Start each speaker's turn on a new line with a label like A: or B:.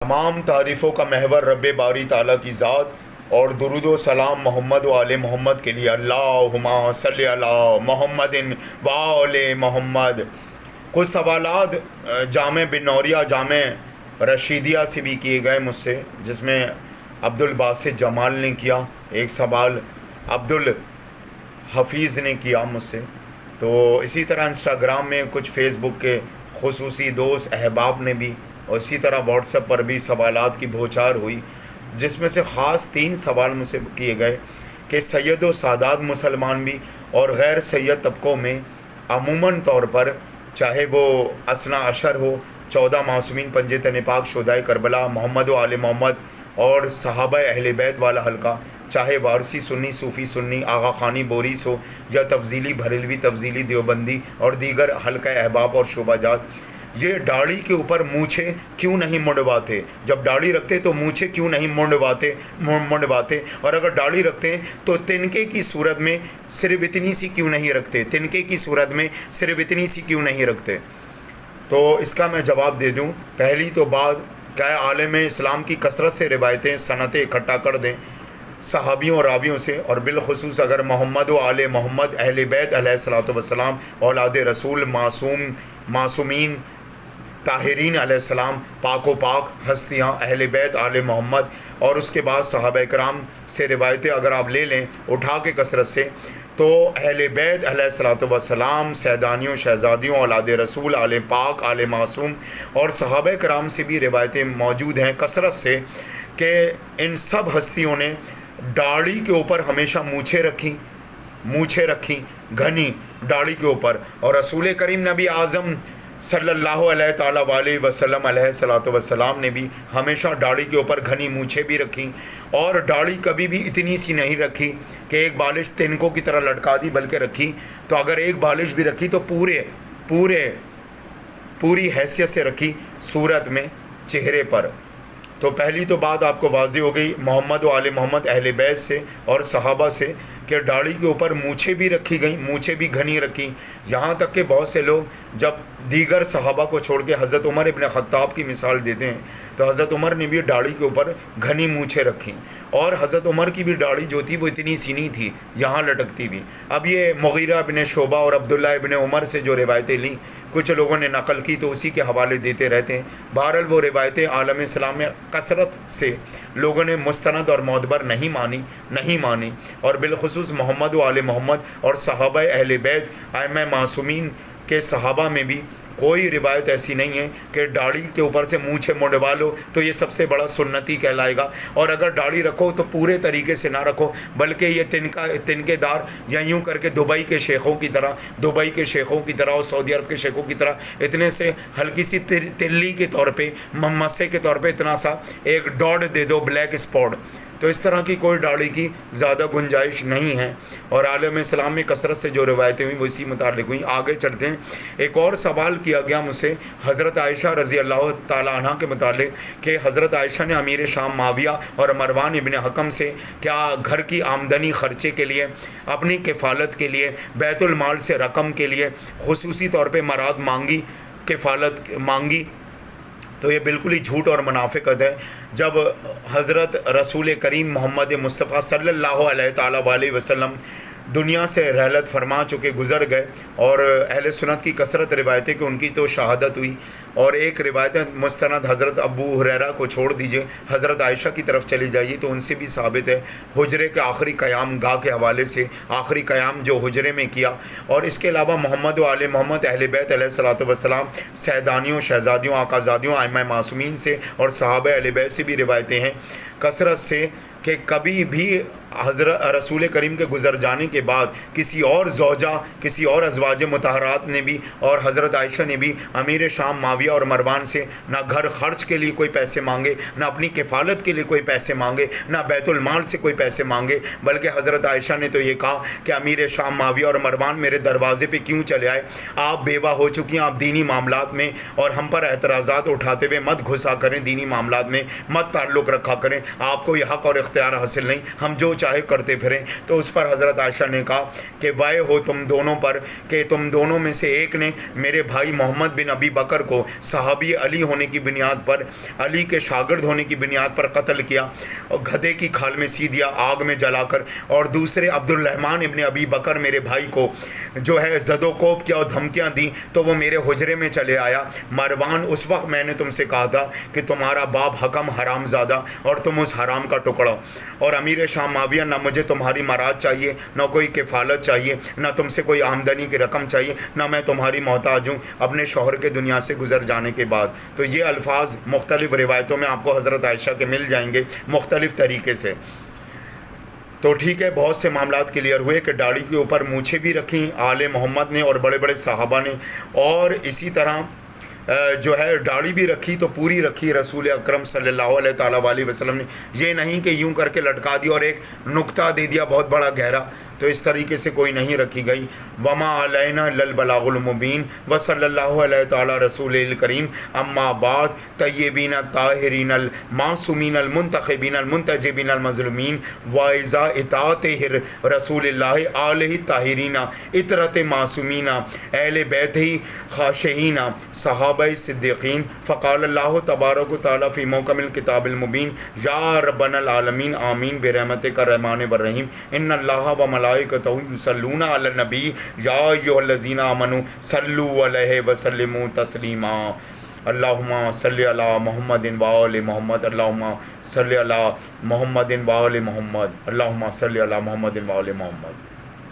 A: تمام تعریفوں کا محور رب باری تعالیٰ کی ذات اور درود و سلام محمد و آل محمد کے لیے۔ اللہم صلی علی محمد و آل محمد۔ کچھ سوالات جامع بن نوریہ جامع رشیدیہ سے بھی کیے گئے مجھ سے، جس میں عبدالباسط جمال نے کیا، ایک سوال عبدالحفیظ نے کیا مجھ سے، تو اسی طرح انسٹاگرام میں کچھ فیس بک کے خصوصی دوست احباب نے بھی، اور اسی طرح واٹس ایپ پر بھی سوالات کی بوچھار ہوئی، جس میں سے خاص 3 سوال مجھ سے کیے گئے کہ سید و سادات مسلمان بھی اور غیر سید طبقوں میں عموماً طور پر، چاہے وہ اثنا عشر ہو، 14 معصومین پنجے تن پاک شہدائے کربلا، محمد و آل محمد اور صحابہ اہل بیت والا حلقہ، چاہے وارثی سنی، صوفی سنی، آغا خانی بوریس ہو یا تفضیلی بھریلوی، تفضیلی دیوبندی اور دیگر حلقہ احباب اور شعبہ جات، یہ داڑھی کے اوپر مونچھیں کیوں نہیں منڈواتے؟ جب داڑھی رکھتے تو مونچھیں کیوں نہیں منڈواتے؟ اور اگر داڑھی رکھتے ہیں تو تنکے کی صورت میں صرف اتنی سی کیوں نہیں رکھتے؟ تنکے کی صورت میں صرف اتنی سی کیوں نہیں رکھتے؟ تو اس کا میں جواب دے دوں۔ پہلی تو بات، کیا عالم اسلام کی کثرت سے روایتیں سنتیں اکٹھا کر دیں صحابیوں اور راویوں سے، اور بالخصوص اگر محمد و آل محمد اہل بیت علیہ الصلوۃ والسلام، اولاد رسول، معصومین طاہرین علیہ السلام، پاک و پاک ہستیاں اہل بیت آل محمد، اور اس کے بعد صحابہ کرام سے روایتیں اگر آپ لے لیں اٹھا کے کثرت سے، تو اہل بیت علیہ الصلوۃ والسلام، سیدانیوں، شہزادیوں، اولاد رسول، آل پاک، آل معصوم اور صحابہ کرام سے بھی روایتیں موجود ہیں کثرت سے کہ ان سب ہستیوں نے داڑھی کے اوپر ہمیشہ مونچھیں رکھیں گھنی داڑھی کے اوپر، اور رسول کریم نبی اعظم صلی اللہ علیہ تعالیٰ علیہ وسلم علیہ الصلوۃ والسلام نے بھی ہمیشہ داڑھی کے اوپر گھنی مونچھیں بھی رکھیں، اور داڑھی کبھی بھی اتنی سی نہیں رکھی کہ ایک بالش تنکوں کی طرح لٹکا دی، بلکہ رکھی تو اگر ایک بالش بھی رکھی تو پوری حیثیت سے رکھی صورت میں چہرے پر۔ تو پہلی تو بات آپ کو واضح ہو گئی محمد و آل محمد اہل بیت سے اور صحابہ سے کہ داڑھی کے اوپر مونچھیں بھی رکھی گئیں، مونچھیں بھی گھنی رکھی، یہاں تک کہ بہت سے لوگ جب دیگر صحابہ کو چھوڑ کے حضرت عمر ابن خطاب کی مثال دیتے ہیں تو حضرت عمر نے بھی داڑھی کے اوپر گھنی مونچھیں رکھیں، اور حضرت عمر کی بھی داڑھی جو تھی وہ اتنی سی نہیں تھی، یہاں لٹکتی بھی۔ اب یہ مغیرہ ابن شعبہ اور عبداللہ ابن عمر سے جو روایتیں لیں کچھ لوگوں نے نقل کی تو اسی کے حوالے دیتے رہتے ہیں۔ بہرحال وہ روایتیں عالم اسلام میں کثرت سے لوگوں نے مستند اور معتبر نہیں مانی، اور بالخصوص محمد و آل محمد اور صحابہ اہل بیت ائمہ معصومین کے صحابہ میں بھی کوئی روایت ایسی نہیں ہے کہ داڑھی کے اوپر سے مونچھیں منڈوا لو تو یہ سب سے بڑا سنتی کہلائے گا، اور اگر داڑھی رکھو تو پورے طریقے سے نہ رکھو، بلکہ یہ تنکے دار یا یوں کر کے دبئی کے شیخوں کی طرح اور سعودی عرب کے شیخوں کی طرح اتنے سے ہلکی سی تلی کے طور پہ، مسے کے طور پہ اتنا سا ایک ڈاٹ دے دو، بلیک اسپاٹ، تو اس طرح کی کوئی داڑھی کی زیادہ گنجائش نہیں ہے۔ اور عالم اسلام میں کثرت سے جو روایتیں ہوئیں وہ اسی متعلق ہوئیں۔ آگے چلتے ہیں۔ ایک اور سوال کیا گیا مجھ سے حضرت عائشہ رضی اللہ تعالیٰ عنہ کے متعلق کہ حضرت عائشہ نے امیر شام معاویہ اور مروان ابن حکم سے کیا گھر کی آمدنی خرچے کے لیے، اپنی کفالت کے لیے، بیت المال سے رقم کے لیے خصوصی طور پہ مراد مانگی، کفالت مانگی؟ تو یہ بالکل ہی جھوٹ اور منافقت ہے۔ جب حضرت رسول کریم محمد مصطفیٰ صلی اللہ علیہ تعالیٰ علیہ وسلم دنیا سے رحلت فرما چکے گزر گئے، اور اہل سنت کی کثرت روایتیں کہ ان کی تو شہادت ہوئی، اور ایک روایت مستند حضرت ابو ہریرہ کو چھوڑ دیجئے، حضرت عائشہ کی طرف چلی جائیے تو ان سے بھی ثابت ہے حجرے کے آخری قیام گاہ کے حوالے سے، آخری قیام جو حجرے میں کیا، اور اس کے علاوہ محمد و آل محمد اہل بیت علیہ الصلوۃ والسلام، سیدانیوں، شہزادیوں، آقازادیوں، ائمہ معصومین سے اور صحابہ اہل بیت سے بھی روایتیں ہیں کثرت سے کہ کبھی بھی حضرت رسول کریم کے گزر جانے کے بعد کسی اور زوجہ، کسی اور ازواج مطہرات نے بھی اور حضرت عائشہ نے بھی امیر شام معاویہ اور مروان سے نہ گھر خرچ کے لیے کوئی پیسے مانگے، نہ اپنی کفالت کے لیے کوئی پیسے مانگے، نہ بیت المال سے کوئی پیسے مانگے، بلکہ حضرت عائشہ نے تو یہ کہا کہ امیر شام معاویہ اور مروان میرے دروازے پہ کیوں چلے آئے؟ آپ بیوہ ہو چکی ہیں، آپ دینی معاملات میں اور ہم پر اعتراضات اٹھاتے ہوئے مت گھسا کریں، دینی معاملات میں مت تعلق رکھا کریں، آپ کو یہ حق اور اختیار اختیار حاصل نہیں، ہم جو چاہے کرتے پھریں۔ تو اس پر حضرت عائشہ نے کہا کہ وائے ہو تم دونوں پر کہ تم دونوں میں سے ایک نے میرے بھائی محمد بن ابی بکر کو صحابی علی ہونے کی بنیاد پر، علی کے شاگرد ہونے کی بنیاد پر قتل کیا اور گدھے کی کھال میں سی دیا آگ میں جلا کر، اور دوسرے عبد الرحمن ابن ابی بکر میرے بھائی کو جو ہے زد و کوب کیا اور دھمکیاں دیں تو وہ میرے حجرے میں چلے آیا۔ مروان اس وقت میں نے تم سے کہا تھا کہ تمہارا باپ حکم حرام زادہ اور تم اس حرام کا ٹکڑا، اور امیر شام معاویہ نہ مجھے تمہاری مراد چاہیے، نہ کوئی کفالت چاہیے، نہ تم سے کوئی آمدنی کی رقم چاہیے، نہ میں تمہاری محتاج ہوں اپنے شوہر کے دنیا سے گزر جانے کے بعد۔ تو یہ الفاظ مختلف روایتوں میں آپ کو حضرت عائشہ کے مل جائیں گے مختلف طریقے سے۔ تو ٹھیک ہے، بہت سے معاملات کلیئر ہوئے کہ داڑھی کے اوپر مونچھیں بھی رکھیں آل محمد نے اور بڑے بڑے صحابہ نے، اور اسی طرح جو ہے داڑھی بھی رکھی تو پوری رکھی رسول اکرم صلی اللہ علیہ تعالیٰ علیہ وسلم نے، یہ نہیں کہ یوں کر کے لٹکا دی اور ایک نقطہ دے دیا بہت بڑا گہرا، تو اس طریقے سے کوئی نہیں رکھی گئی۔ وما علینا الا البلاغ المبین وصلی اللہ علیہ تعالیٰ رسول الکریم، اما بعد، طیبین الطاہرین المعصومین المنتخبین المنتجبین المظلومین وَإِذَا اطاعت رسول اللہ آلہ الطاہرین اطرت معصومین اہل بیت ہی خاشعین صحابہ صدیقین، فقال اللہ تبارک و تعالیٰ فی محکم الکتاب المبین یا ربنا العالمین آمین برحمتک الرحمن الرحیم ان اللہ و ملائکتہ یصلون علی النبی یا ایھا الذین آمنوا صلوا علیہ وسلموا تسلیما۔ اللہم صلی علی محمد وآل محمد، اللہم صلی علی محمد وآل محمد، اللہم صلی علی محمد وآل محمد۔